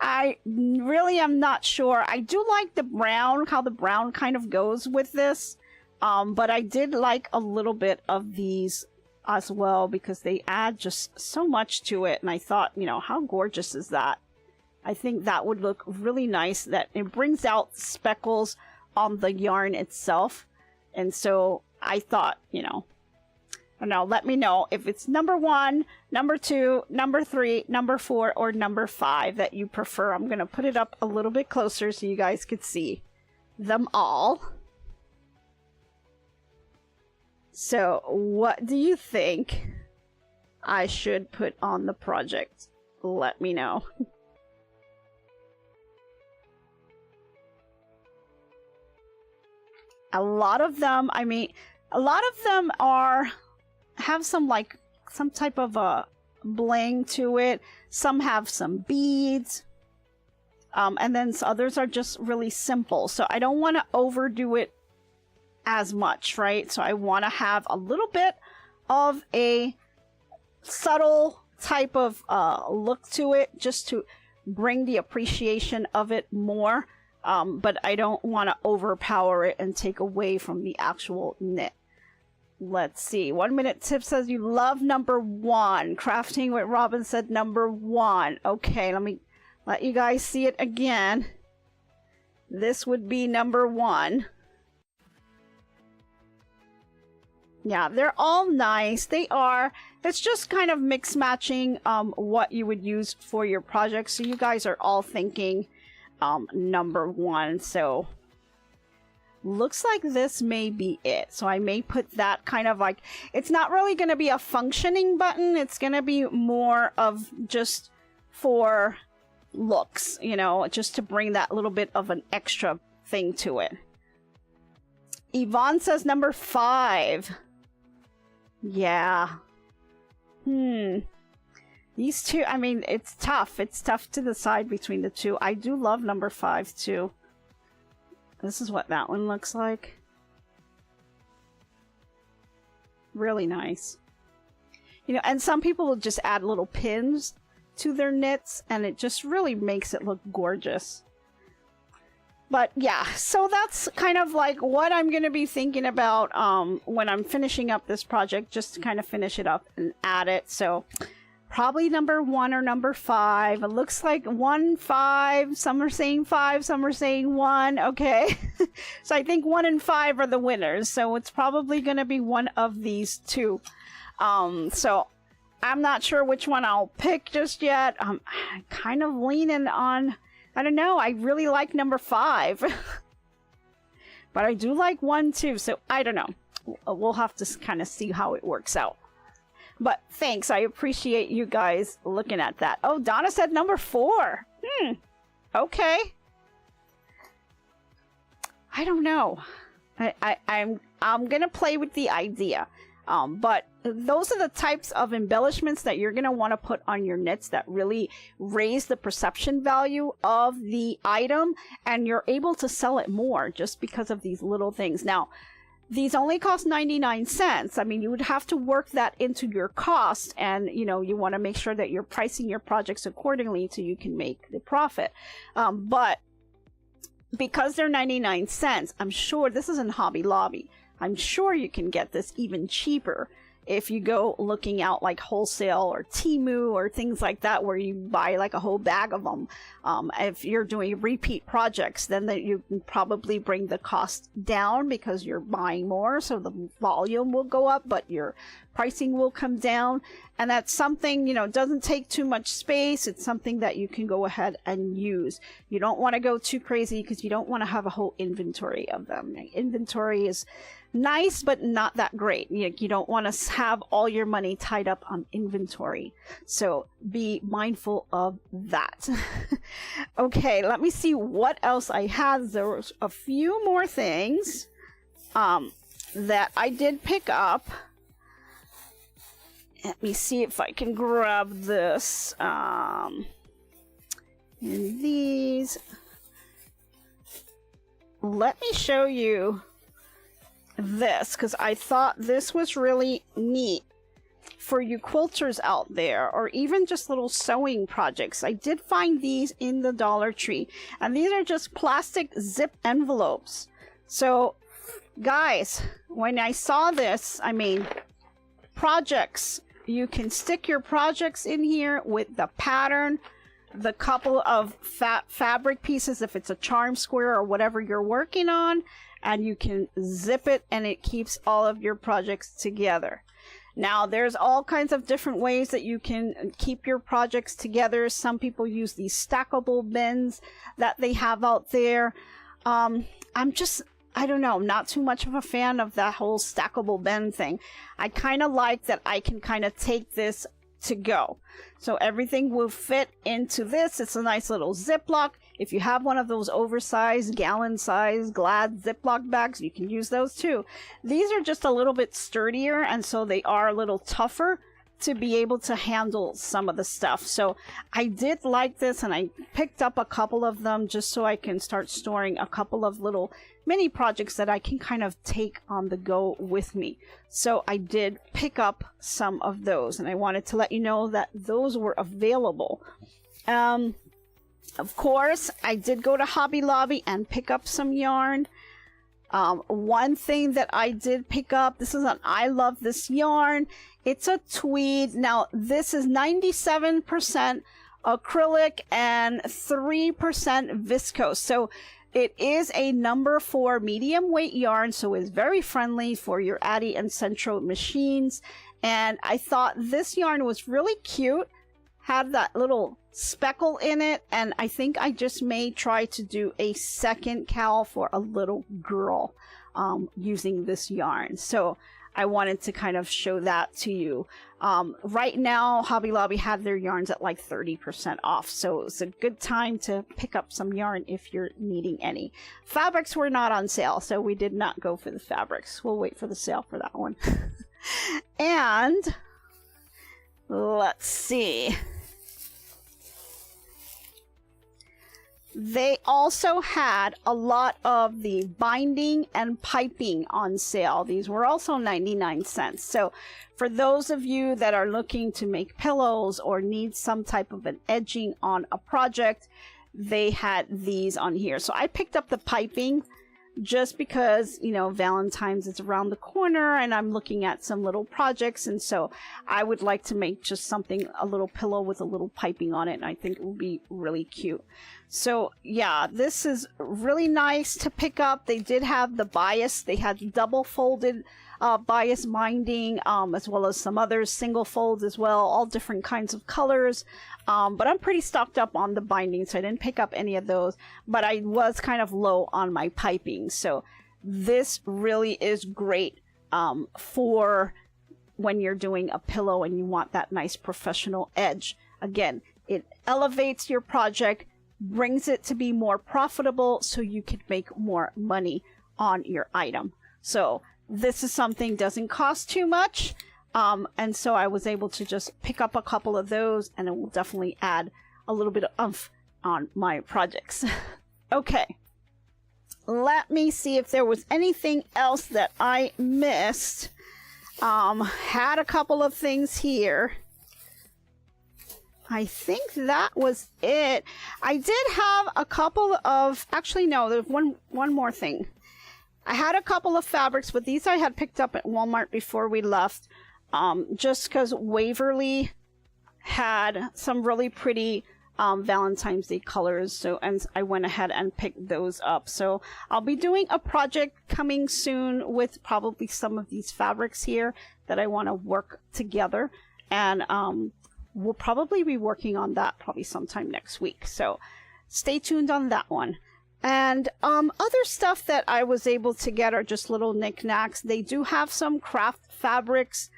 I really am not sure. I do like the brown, how the brown kind of goes with this, but I did like a little bit of these as well because they add just so much to it. And I thought, you know, how gorgeous is that? I think that would look really nice, that it brings out speckles on the yarn itself. And so I thought, you know, now let me know if it's number 1, number 2, number 3, number 4, or number 5 that you prefer. I'm going to put it up a little bit closer so you guys could see them all. So what do you think I should put on the project? Let me know. A lot of them, I mean, a lot of them have some type of a bling to it. Some have some beads. And then others are just really simple. So I don't want to overdo it as much, right? So I want to have a little bit of a subtle type of look to it, just to bring the appreciation of it more. But I don't want to overpower it and take away from the actual knit. Let's see. 1 Minute Tip says you love number 1. Crafting with Robin said number 1. Okay, let me let you guys see it again. This would be number 1. Yeah, they're all nice. They are. It's just kind of mix matching what you would use for your project. So you guys are all thinking number 1. So looks like this may be it. So I may put that kind of like, it's not really going to be a functioning button. It's going to be more of just for looks, you know, just to bring that little bit of an extra thing to it. Yvonne says number 5. Yeah. These two, I mean, it's tough. It's tough to decide between the two. I do love number 5 too. This is what that one looks like. Really nice. You know, and some people will just add little pins to their knits, and it just really makes it look gorgeous. But yeah, so that's kind of like what I'm going to be thinking about when I'm finishing up this project, just to kind of finish it up and add it. So probably number 1 or number 5. It looks like 1, 5. Some are saying 5, some are saying 1. Okay. So I think 1 and 5 are the winners. So it's probably going to be one of these two. So I'm not sure which one I'll pick just yet. I'm kind of leaning on, I don't know. I really like number 5. But I do like 1 too. So I don't know. We'll have to kind of see how it works out. But thanks, I appreciate you guys looking at that. Oh, Donna said number 4. Okay. I don't know. I'm gonna play with the idea. But those are the types of embellishments that you're gonna want to put on your knits that really raise the perception value of the item, and you're able to sell it more just because of these little things. Now, these only cost 99 cents. I mean, you would have to work that into your cost, and you know, you want to make sure that you're pricing your projects accordingly so you can make the profit. But because they're 99 cents, I'm sure this is in Hobby Lobby. I'm sure you can get this even cheaper if you go looking out like wholesale or Temu or things like that, where you buy like a whole bag of them. If you're doing repeat projects, then you can probably bring the cost down because you're buying more, so the volume will go up, but your pricing will come down. And that's something, you know, doesn't take too much space. It's something that you can go ahead and use. You don't want to go too crazy because you don't want to have a whole inventory of them. Inventory is nice, but not that great. You don't want to have all your money tied up on inventory. So be mindful of that. Okay, let me see what else I had. There was a few more things that I did pick up. Let me see if I can grab this. And these. Let me show you this, because I thought this was really neat for you quilters out there, or even just little sewing projects. I did find these in the Dollar Tree, and these are just plastic zip envelopes. So guys, when I saw this, I mean, projects, you can stick your projects in here with the pattern, the couple of fabric pieces if it's a charm square or whatever you're working on, and you can zip it and it keeps all of your projects together. Now, there's all kinds of different ways that you can keep your projects together. Some people use these stackable bins that they have out there. I don't know, not too much of a fan of that whole stackable bin thing. I kind of like that I can kind of take this to go. So everything will fit into this. It's a nice little Ziploc. if you have one of those oversized gallon size Glad Ziploc bags, you can use those too. These are just a little bit sturdier, and so they are a little tougher to be able to handle some of the stuff. So I did like this, and I picked up a couple of them just so I can start storing a couple of little mini projects that I can kind of take on the go with me. So I did pick up some of those, and I wanted to let you know that those were available. Of course, I did go to Hobby Lobby and pick up some yarn. One thing that I did pick up, this is an I Love This yarn. It's a tweed. Now, this is 97% acrylic and 3% viscose. So it is a number 4 medium weight yarn, so it's very friendly for your Addi and Centro machines. And I thought this yarn was really cute, had that little speckle in it, and I think I just may try to do a second cowl for a little girl using this yarn. So I wanted to kind of show that to you. Right now, Hobby Lobby had their yarns at like 30% off, so it's a good time to pick up some yarn if you're needing any. Fabrics were not on sale, so we did not go for the fabrics. We'll wait for the sale for that one. And let's see. They also had a lot of the binding and piping on sale. These were also 99 cents. So for those of you that are looking to make pillows or need some type of an edging on a project, they had these on here. So I picked up the piping just because, you know, Valentine's is around the corner and I'm looking at some little projects, and so I would like to make just something, a little pillow with a little piping on it, and I think it will be really cute. So yeah, this is really nice to pick up. They did have the bias. They had double folded bias binding, as well as some others, single folds as well, all different kinds of colors. But I'm pretty stocked up on the binding, so I didn't pick up any of those, but I was kind of low on my piping. So this really is great for when you're doing a pillow and you want that nice professional edge. Again, it elevates your project, brings it to be more profitable so you can make more money on your item. So this is something doesn't cost too much. And so I was able to just pick up a couple of those, and it will definitely add a little bit of oomph on my projects. Okay. Let me see if there was anything else that I missed. Had a couple of things here. I think that was it. I did have a couple of, actually no, there's one more thing. I had a couple of fabrics, but these I had picked up at Walmart before we left. Just because Waverly had some really pretty Valentine's Day colors, so and I went ahead and picked those up. So I'll be doing a project coming soon with probably some of these fabrics here that I want to work together, and we'll probably be working on that probably sometime next week. So stay tuned on that one. And other stuff that I was able to get are just little knickknacks. They do have some craft fabrics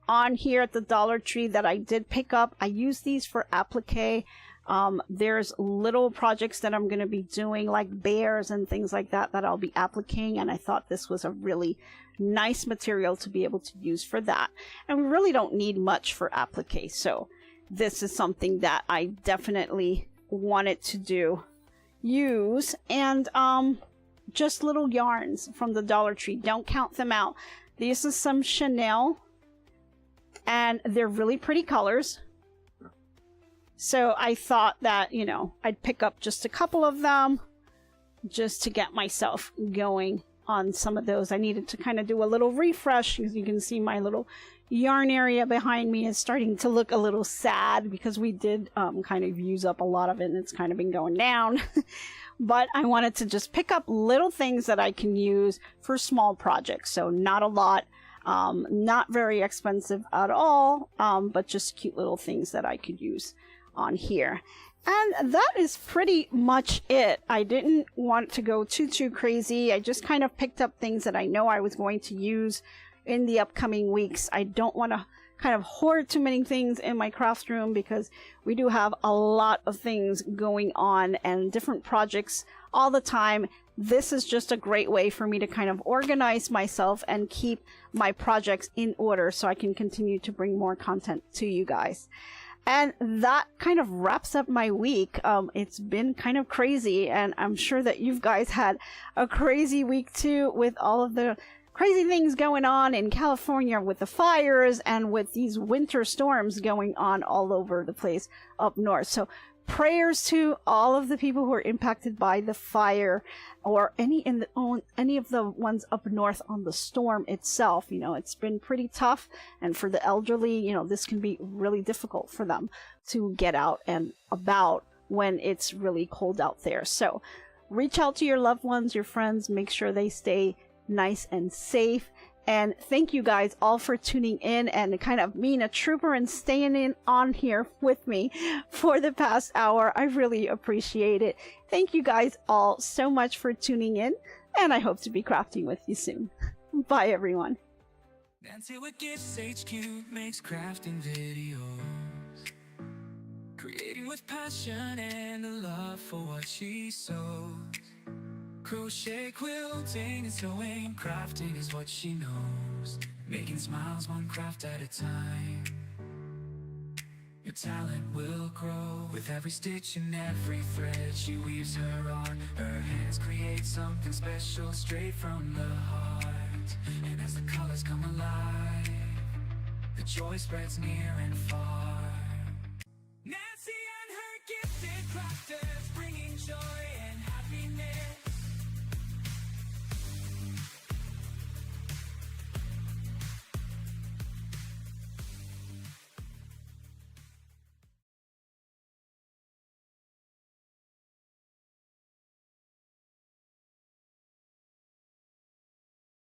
on here at the Dollar Tree that I did pick up. I use these for applique. There's little projects that I'm going to be doing, like bears and things like that, that I'll be appliquing, and I thought this was a really nice material to be able to use for that. And we really don't need much for applique, so this is something that I definitely wanted to use. And just little yarns from the Dollar Tree, don't count them out. These are some Chanel, and they're really pretty colors. So I thought that, you know, I'd pick up just a couple of them just to get myself going on some of those. I needed to kind of do a little refresh. As you can see, my little yarn area behind me is starting to look a little sad because we did kind of use up a lot of it, and it's kind of been going down. But I wanted to just pick up little things that I can use for small projects. So not a lot. Not very expensive at all, but just cute little things that I could use on here. And that is pretty much it. I didn't want to go too crazy. I just kind of picked up things that I know I was going to use in the upcoming weeks. I don't want to kind of hoard too many things in my craft room because we do have a lot of things going on and different projects all the time. This is just a great way for me to kind of organize myself and keep my projects in order so I can continue to bring more content to you guys. And that kind of wraps up my week. It's been kind of crazy, and I'm sure that you guys had a crazy week too, with all of the crazy things going on in California with the fires and with these winter storms going on all over the place up north. So prayers to all of the people who are impacted by the fire, or any of the ones up north on the storm itself. You know, it's been pretty tough, and for the elderly, you know, this can be really difficult for them to get out and about when it's really cold out there. So reach out to your loved ones, your friends, make sure they stay nice and safe. And thank you guys all for tuning in and kind of being a trooper and staying in on here with me for the past hour. I really appreciate it. Thank you guys all so much for tuning in, and I hope to be crafting with you soon. Bye, everyone. Nancy with GiftsHQ makes crafting videos, creating with passion and a love for what she sews. Crochet, quilting, and sewing, crafting is what she knows. Making smiles one craft at a time. Your talent will grow with every stitch and every thread she weaves her on. Her hands create something special straight from the heart. And as the colors come alive, the joy spreads near and far.